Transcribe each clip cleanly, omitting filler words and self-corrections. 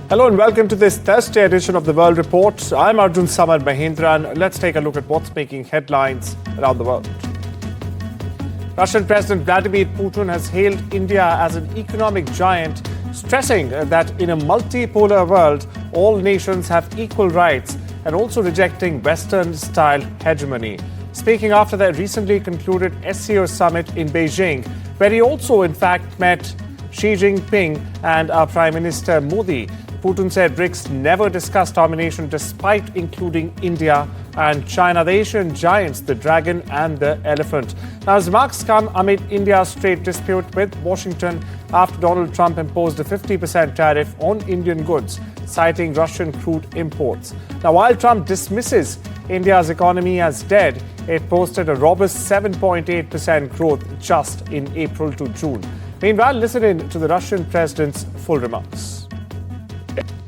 Hello and welcome to this Thursday edition of the World Report. I'm Arjun Samad Mahindran. Let's take a look at what's making headlines around the world. Russian President Vladimir Putin has hailed India as an economic giant, stressing that in a multipolar world, all nations have equal rights, and also rejecting Western-style hegemony. Speaking after the recently concluded SCO summit in Beijing, where he also, in fact, met Xi Jinping and our Prime Minister Modi, Putin said BRICS never discussed domination despite including India and China, the Asian giants, the dragon and the elephant. Now, his remarks come amid India's trade dispute with Washington after Donald Trump imposed a 50% tariff on Indian goods, citing Russian crude imports. Now, while Trump dismisses India's economy as dead, it posted a robust 7.8% growth just in April to June. Meanwhile, listen in to the Russian president's full remarks.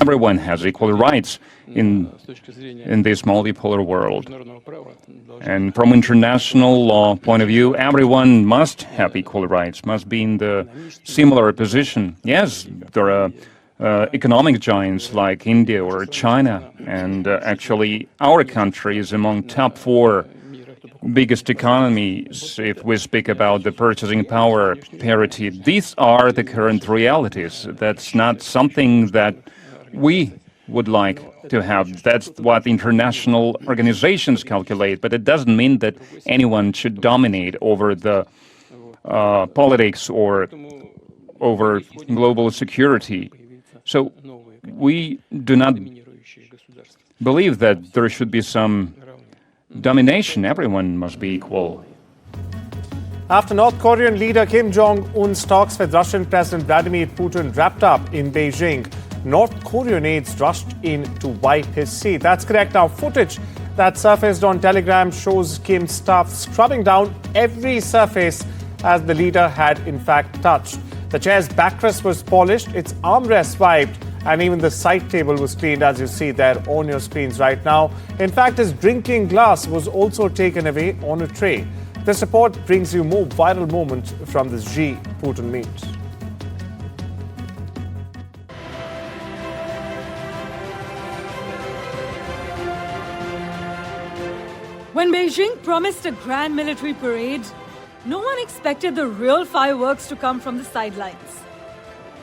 Everyone has equal rights in this multipolar world. And from international law point of view, everyone must have equal rights, must be in the similar position. Yes, there are economic giants like India or China, and actually our country is among top 4 biggest economies if we speak about the purchasing power parity. These are the current realities. That's not something that we would like to have. That's what international organizations calculate, but it doesn't mean that anyone should dominate over the politics or over global security. So we do not believe that there should be some domination. Everyone must be equal. After North Korean leader Kim Jong-un's talks with Russian President Vladimir Putin wrapped up in Beijing, North Korean aides rushed in to wipe his seat. That's correct. Now, footage that surfaced on Telegram shows Kim's staff scrubbing down every surface as the leader had in fact touched. The chair's backrest was polished, its armrest wiped, and even the side table was cleaned, as you see there on your screens right now. In fact, his drinking glass was also taken away on a tray. This report brings you more viral moments from this Xi-Putin meet. When Beijing promised a grand military parade, no one expected the real fireworks to come from the sidelines.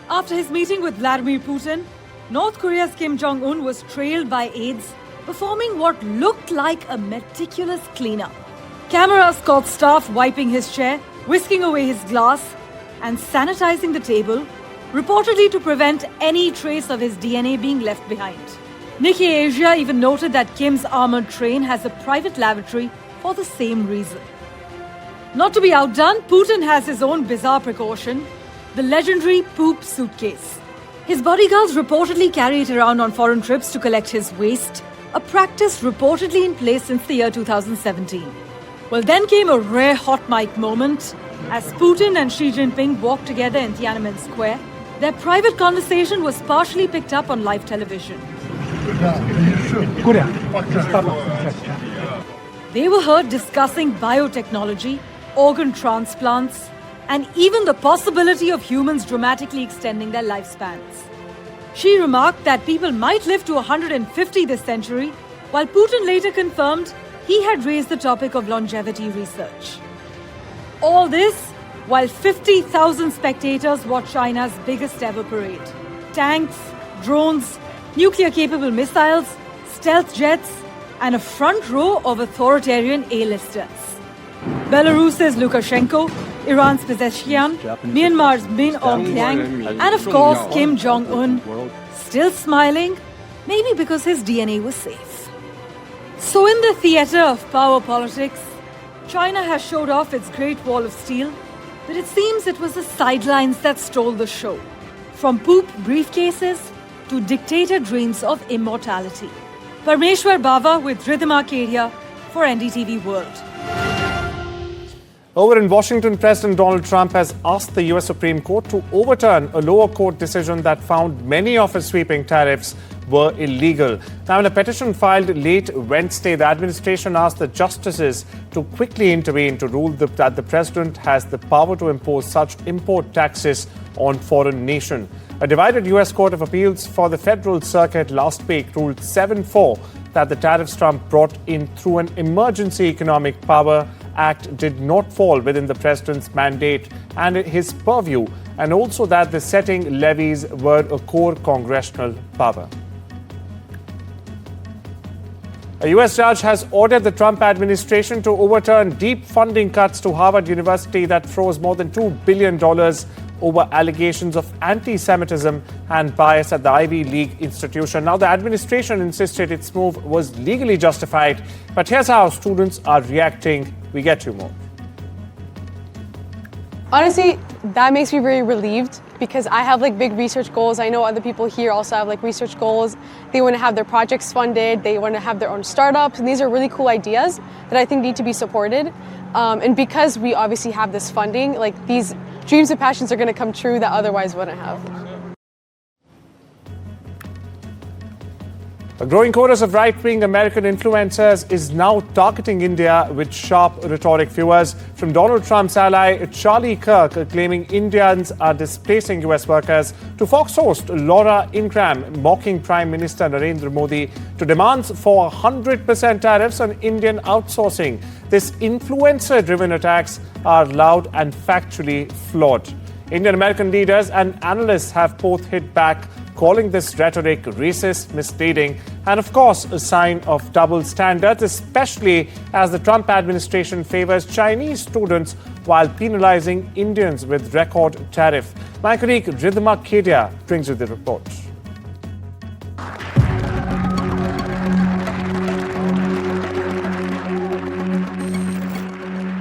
After his meeting with Vladimir Putin, North Korea's Kim Jong-un was trailed by aides performing what looked like a meticulous cleanup. Cameras caught staff wiping his chair, whisking away his glass, and sanitizing the table, reportedly to prevent any trace of his DNA being left behind. Nikkei Asia even noted that Kim's armored train has a private lavatory for the same reason. Not to be outdone, Putin has his own bizarre precaution, the legendary poop suitcase. His bodyguards reportedly carry it around on foreign trips to collect his waste, a practice reportedly in place since the year 2017. Well, then came a rare hot mic moment as Putin and Xi Jinping walked together in Tiananmen Square. Their private conversation was partially picked up on live television. They were heard discussing biotechnology, organ transplants, and even the possibility of humans dramatically extending their lifespans. Xi remarked that people might live to 150 this century, while Putin later confirmed he had raised the topic of longevity research. All this while 50,000 spectators watched China's biggest ever parade. Tanks, drones, nuclear-capable missiles, stealth jets, and a front row of authoritarian A-listers. Belarus's Lukashenko, Iran's Pezeshkian, Myanmar's Min Aung Hlaing, and of course Kim Jong-un, still smiling, maybe because his DNA was safe. So in the theater of power politics, China has showed off its Great Wall of Steel, but it seems it was the sidelines that stole the show. From poop briefcases to dictator dreams of immortality. Parmeshwar Bava with Rhythm Arcadia for NDTV World. Over in Washington, President Donald Trump has asked the U.S. Supreme Court to overturn a lower court decision that found many of his sweeping tariffs were illegal. Now, in a petition filed late Wednesday, the administration asked the justices to quickly intervene to rule that the president has the power to impose such import taxes on foreign nations. A divided U.S. Court of Appeals for the Federal Circuit last week ruled 7-4 that the tariffs Trump brought in through an Emergency Economic Power Act did not fall within the president's mandate and his purview, and also that the setting levies were a core congressional power. A U.S. judge has ordered the Trump administration to overturn deep funding cuts to Harvard University that froze more than $2 billion over allegations of anti-Semitism and bias at the Ivy League institution. Now, the administration insisted its move was legally justified, but here's how students are reacting. We get to more. Honestly, that makes me very relieved because I have big research goals. I know other people here also have research goals. They want to have their projects funded. They want to have their own startups. And these are really cool ideas that I think need to be supported. And because we obviously have this funding, these dreams and passions are going to come true that otherwise wouldn't have. A growing chorus of right-wing American influencers is now targeting India with sharp rhetoric. Viewers from Donald Trump's ally Charlie Kirk claiming Indians are displacing U.S. workers, to Fox host Laura Ingraham mocking Prime Minister Narendra Modi, to demands for 100% tariffs on Indian outsourcing. These influencer-driven attacks are loud and factually flawed. Indian American leaders and analysts have both hit back, calling this rhetoric racist, misleading, and of course a sign of double standards, especially as the Trump administration favors Chinese students while penalizing Indians with record tariff. My colleague Ridhima Kedia brings you the report.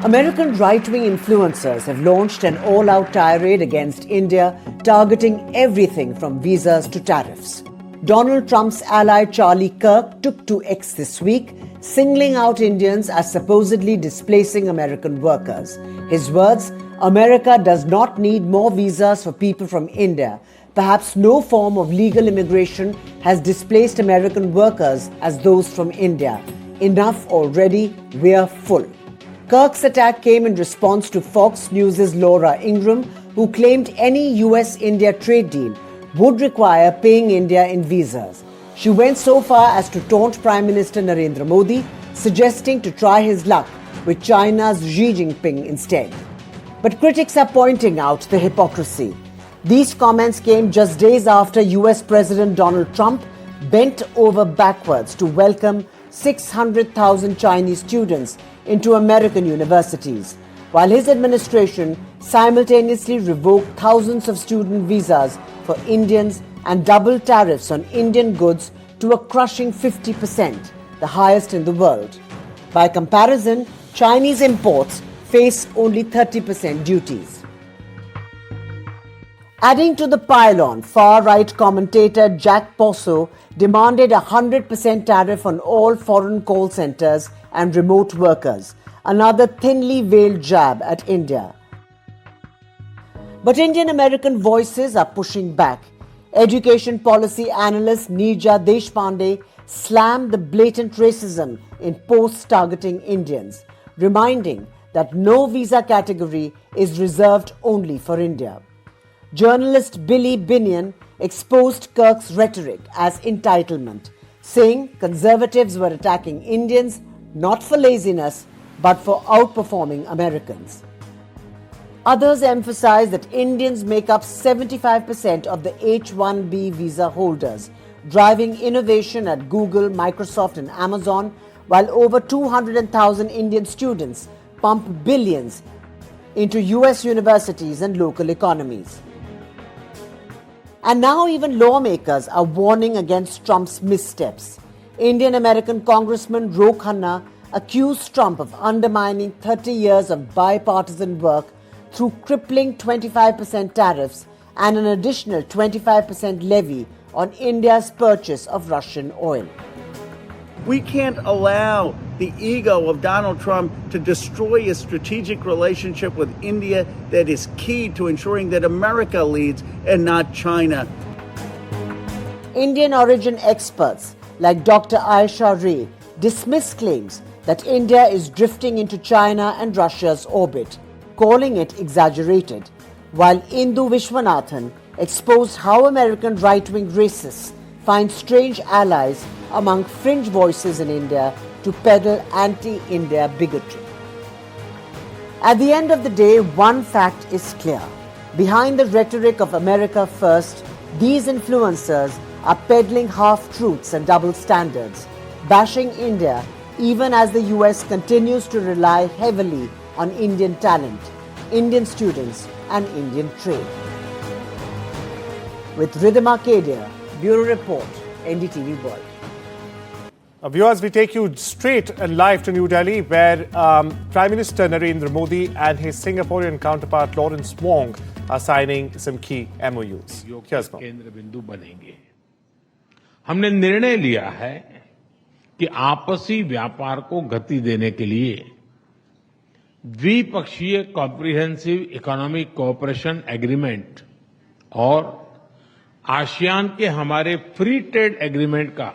American right-wing influencers have launched an all-out tirade against India, targeting everything from visas to tariffs. Donald Trump's ally Charlie Kirk took to X this week, singling out Indians as supposedly displacing American workers. His words, "America does not need more visas for people from India. Perhaps no form of legal immigration has displaced American workers as those from India. Enough already, we're full." Kirk's attack came in response to Fox News' Laura Ingraham, who claimed any US-India trade deal would require paying India in visas. She went so far as to taunt Prime Minister Narendra Modi, suggesting to try his luck with China's Xi Jinping instead. But critics are pointing out the hypocrisy. These comments came just days after US President Donald Trump bent over backwards to welcome 600,000 Chinese students into American universities, while his administration simultaneously revoked thousands of student visas for Indians and doubled tariffs on Indian goods to a crushing 50%, the highest in the world. By comparison, Chinese imports face only 30% duties. Adding to the pile-on, far-right commentator Jack Posso demanded a 100% tariff on all foreign call centers and remote workers, another thinly veiled jab at India. But Indian American voices are pushing back. Education policy analyst Neerja Deshpande slammed the blatant racism in posts targeting Indians, reminding that no visa category is reserved only for India. Journalist Billy Binion exposed Kirk's rhetoric as entitlement, saying conservatives were attacking Indians not for laziness, but for outperforming Americans. Others emphasize that Indians make up 75% of the H-1B visa holders, driving innovation at Google, Microsoft and Amazon, while over 200,000 Indian students pump billions into US universities and local economies. And now even lawmakers are warning against Trump's missteps. Indian American Congressman Ro Khanna accused Trump of undermining 30 years of bipartisan work through crippling 25% tariffs and an additional 25% levy on India's purchase of Russian oil. We can't allow the ego of Donald Trump to destroy a strategic relationship with India that is key to ensuring that America leads and not China. Indian origin experts like Dr. Aisha Ray dismiss claims that India is drifting into China and Russia's orbit, calling it exaggerated, while Indu Vishwanathan exposed how American right-wing racists find strange allies among fringe voices in India to peddle anti-India bigotry. At the end of the day, one fact is clear. Behind the rhetoric of America first, these influencers are peddling half-truths and double standards, bashing India even as the US continues to rely heavily on Indian talent, Indian students and Indian trade. With Rhythm Arcadia, Bureau Report, NDTV World. Viewers, we take you straight and live to New Delhi, where Prime Minister Narendra Modi and his Singaporean counterpart Lawrence Wong are signing some key MOUs. Here's more. हमने निर्णय लिया है कि आपसी व्यापार को गति देने के लिए द्विपक्षीय कॉम्प्रिहेंसिव इकोनॉमिक कोऑपरेशन एग्रीमेंट और आसियान के हमारे फ्री ट्रेड एग्रीमेंट का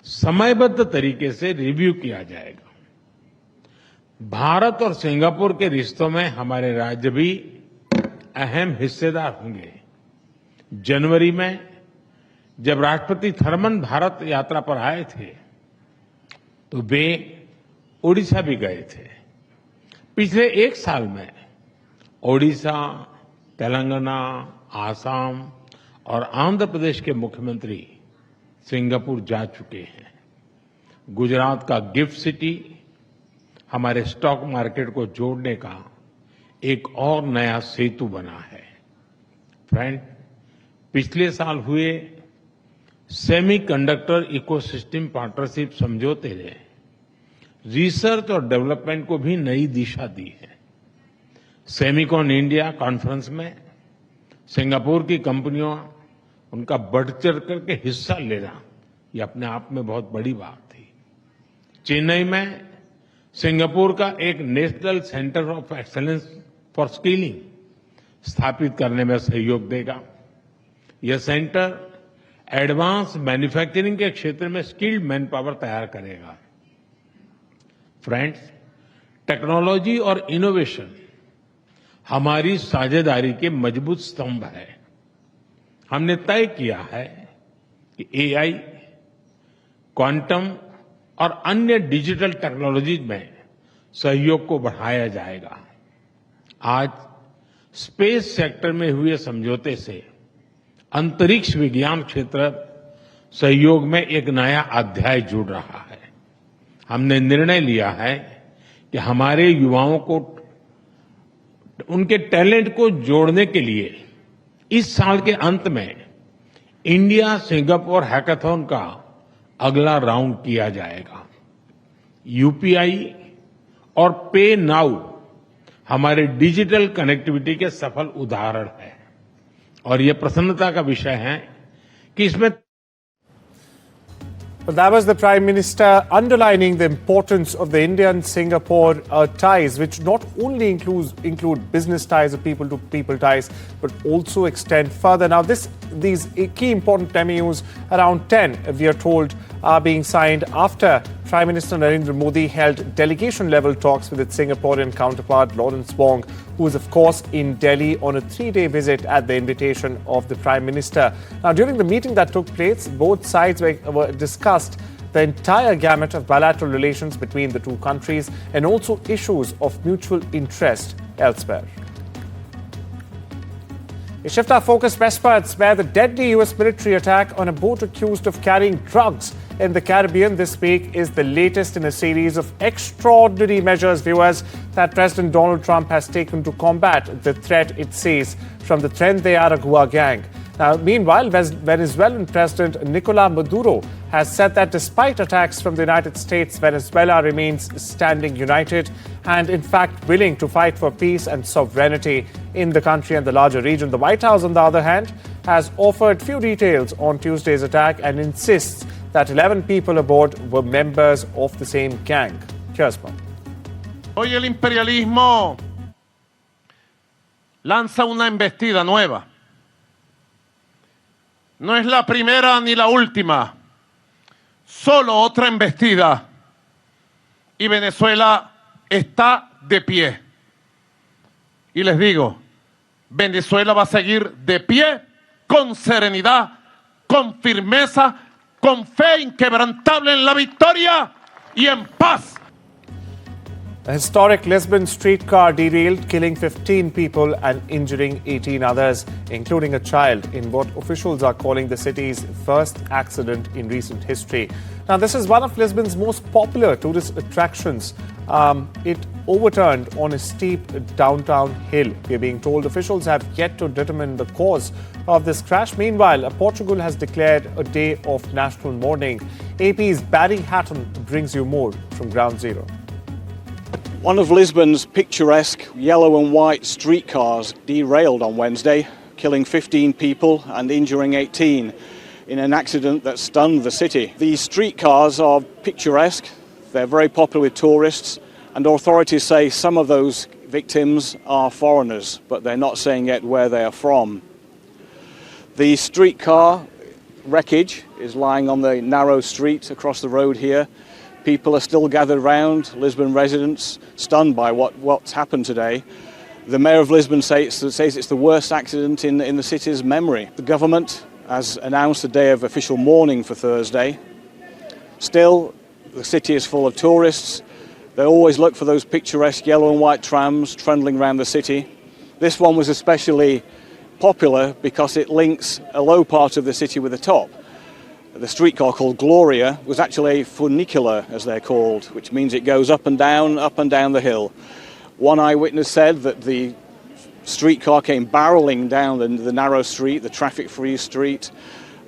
समयबद्ध तरीके से रिव्यू किया जाएगा। भारत और सिंगापुर के रिश्तों में हमारे राज्य भी अहम हिस्सेदार होंगे। जनवरी में जब राष्ट्रपति थर्मन भारत यात्रा पर आए थे तो वे ओडिशा भी गए थे। पिछले एक साल में ओडिशा, तेलंगाना, आसाम और आंध्र प्रदेश के मुख्यमंत्री सिंगापुर जा चुके हैं। गुजरात का गिफ्ट सिटी हमारे स्टॉक मार्केट को जोड़ने का एक और नया सेतु बना है। फ्रेंड, पिछले साल हुए सेमीकंडक्टर इकोसिस्टम पार्टनरशिप समझौते ने रिसर्च और डेवलपमेंट को भी नई दिशा दी है। सेमिकॉन इंडिया कॉन्फ्रेंस में सिंगापुर की कंपनियों उनका बढ़ चढ़ करके हिस्सा लेना ये अपने आप में बहुत बड़ी बात थी। चेन्नई में सिंगापुर का एक national centre of excellence for skilling स्थापित करने में सहयोग देगा। यह सेंटर एडवांस मैन्युफैक्चरिंग के क्षेत्र में स्किल्ड मैन पावर तैयार करेगा। फ्रेंड्स, टेक्नोलॉजी और इनोवेशन हमारी साझेदारी के मजबूत स्तंभ है। हमने तय किया है कि एआई, क्वांटम और अन्य डिजिटल टेक्नोलॉजीज में सहयोग को बढ़ाया जाएगा। आज स्पेस सेक्टर में हुए समझौते से अंतरिक्ष विज्ञान क्षेत्र सहयोग में एक नया अध्याय जुड़ रहा है। हमने निर्णय लिया है कि हमारे युवाओं को उनके टैलेंट को जोड़ने के लिए इस साल के अंत में इंडिया सिंगापुर हैकाथॉन का अगला राउंड किया जाएगा। यूपीआई और पे नाउ हमारे डिजिटल कनेक्टिविटी के सफल उदाहरण है और ये प्रसन्नता का विषय है कि इसमें But that was the Prime Minister underlining the importance of the Indian-Singapore ties, which not only include business ties or people-to-people ties, but also extend further. Now, these key important MOUs, around 10, we are told, are being signed after Prime Minister Narendra Modi held delegation-level talks with its Singaporean counterpart, Lawrence Wong, who is, of course, in Delhi on a 3-day visit at the invitation of the Prime Minister. Now, during the meeting that took place, both sides were discussed the entire gamut of bilateral relations between the two countries and also issues of mutual interest elsewhere. We shift our focus westwards, where the deadly U.S. military attack on a boat accused of carrying drugs in the Caribbean this week is the latest in a series of extraordinary measures, viewers, that President Donald Trump has taken to combat the threat it sees from the Tren de Aragua gang. Now, meanwhile, Venezuelan President Nicolas Maduro has said that despite attacks from the United States, Venezuela remains standing united and, in fact, willing to fight for peace and sovereignty in the country and the larger region. The White House, on the other hand, has offered few details on Tuesday's attack and insists that 11 people aboard were members of the same gang. Here's more. Hoy el imperialismo lanza una embestida nueva. no es la primera ni la última, solo otra embestida y Venezuela está de pie. Y les digo, Venezuela va a seguir de pie, con serenidad, con firmeza, con fe inquebrantable en la victoria y en paz. A historic Lisbon streetcar derailed, killing 15 people and injuring 18 others, including a child, in what officials are calling the city's first accident in recent history. Now, this is one of Lisbon's most popular tourist attractions. It overturned on a steep downtown hill. We're being told officials have yet to determine the cause of this crash. Meanwhile, Portugal has declared a day of national mourning. AP's Barry Hatton brings you more from Ground Zero. One of Lisbon's picturesque yellow and white streetcars derailed on Wednesday, killing 15 people and injuring 18 in an accident that stunned the city. These streetcars are picturesque, they're very popular with tourists, and authorities say some of those victims are foreigners, but they're not saying yet where they are from. The streetcar wreckage is lying on the narrow street across the road here. People are still gathered around, Lisbon residents, stunned by what's happened today. The mayor of Lisbon says it's the worst accident in the city's memory. The government has announced a day of official mourning for Thursday. Still, the city is full of tourists. They always look for those picturesque yellow and white trams trundling around the city. This one was especially popular because it links a low part of the city with the top. The streetcar, called Gloria, was actually a funicular, as they're called, which means it goes up and down the hill. One eyewitness said that the streetcar came barreling down the narrow street, the traffic-free street,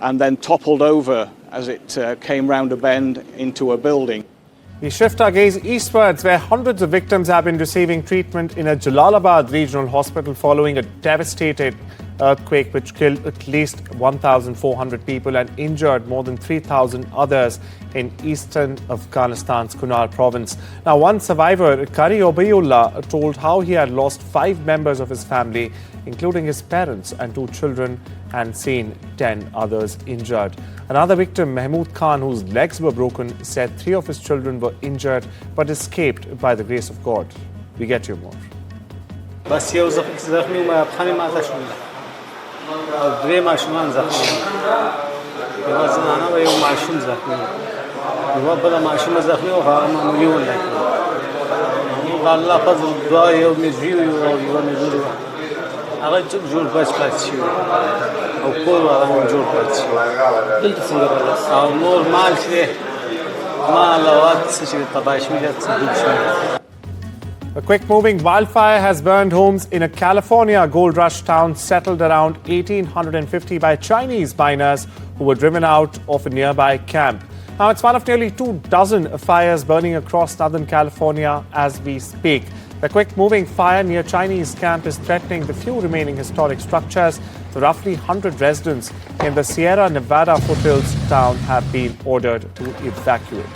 and then toppled over as it came round a bend into a building. We shift our gaze eastwards, where hundreds of victims have been receiving treatment in a Jalalabad regional hospital following a devastating earthquake which killed at least 1,400 people and injured more than 3,000 others in eastern Afghanistan's Kunar province. Now, one survivor, Kari Obayullah, told how he had lost 5 members of his family, including his parents and 2 children, and seen 10 others injured. Another victim, Mahmood Khan, whose legs were broken, said 3 of his children were injured but escaped by the grace of God. We get you more. دوی ماشومان زخمی یو زنانه و یو ماشوم زخمی یو بل ماشوم زخمی و معمولی ولای الله فضل دعا یو مزیو یو مزیو هغه جوړ بس پاتشي او کور هغه جوړ پاتشي دلته څنګه او نور مال چې مال او څه چې تباشمي څه. A quick-moving wildfire has burned homes in a California gold rush town settled around 1850 by Chinese miners who were driven out of a nearby camp. Now, it's one of nearly 24 fires burning across Southern California as we speak. The quick-moving fire near Chinese camp is threatening the few remaining historic structures. The roughly 100 residents in the Sierra Nevada foothills town have been ordered to evacuate.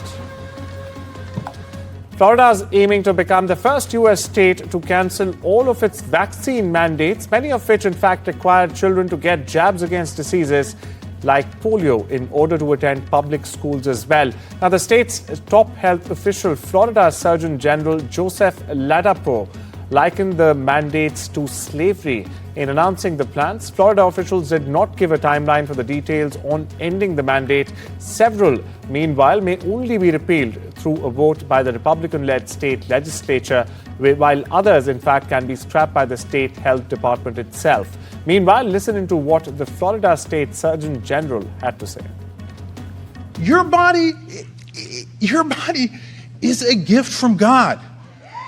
Florida is aiming to become the first U.S. state to cancel all of its vaccine mandates, many of which, in fact, require children to get jabs against diseases like polio in order to attend public schools as well. Now, the state's top health official, Florida Surgeon General Joseph Ladapo, likened the mandates to slavery. In announcing the plans, Florida officials did not give a timeline for the details on ending the mandate. Several, meanwhile, may only be repealed through a vote by the Republican-led state legislature, while others, in fact, can be scrapped by the state health department itself. Meanwhile, listen into what the Florida State Surgeon General had to say. Your body is a gift from God.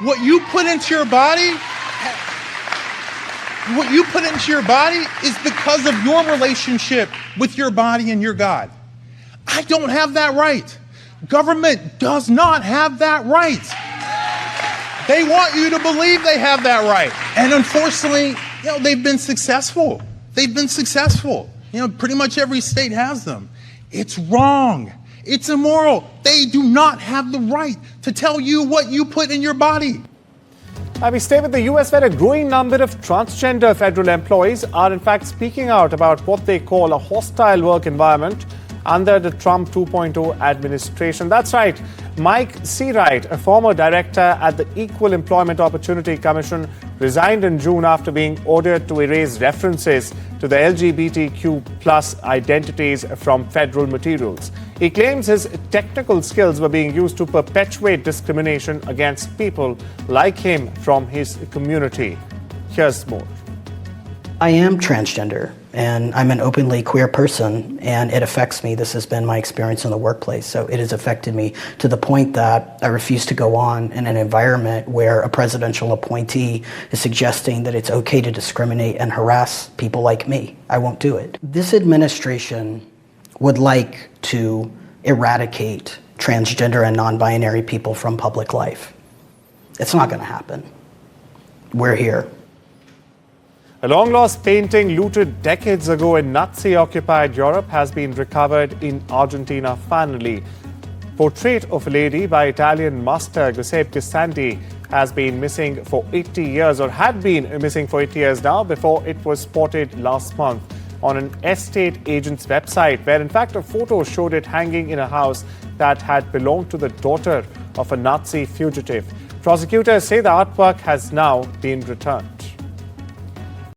What you put into your body is because of your relationship with your body and your God. I don't have that right. Government does not have that right. They want you to believe they have that right. And unfortunately, they've been successful. Pretty much every state has them. It's wrong. It's immoral. They do not have the right to tell you what you put in your body. We stay with the US, where a growing number of transgender federal employees are in fact speaking out about what they call a hostile work environment under the Trump 2.0 administration. That's right. Mike Seawright, a former director at the Equal Employment Opportunity Commission, resigned in June after being ordered to erase references to the LGBTQ plus identities from federal materials. He claims his technical skills were being used to perpetuate discrimination against people like him from his community. Here's more. I am transgender, and I'm an openly queer person, and it affects me. This has been my experience in the workplace, so it has affected me to the point that I refuse to go on in an environment where a presidential appointee is suggesting that it's okay to discriminate and harass people like me. I won't do it. This administration would like to eradicate transgender and non-binary people from public life. It's not going to happen. We're here. A long-lost painting looted decades ago in Nazi-occupied Europe has been recovered in Argentina finally. Portrait of a lady by Italian master Giuseppe Santi has been missing for 80 years, or had been missing for 80 years now, before it was spotted last month on an estate agent's website, where in fact a photo showed it hanging in a house that had belonged to the daughter of a Nazi fugitive. Prosecutors say the artwork has now been returned.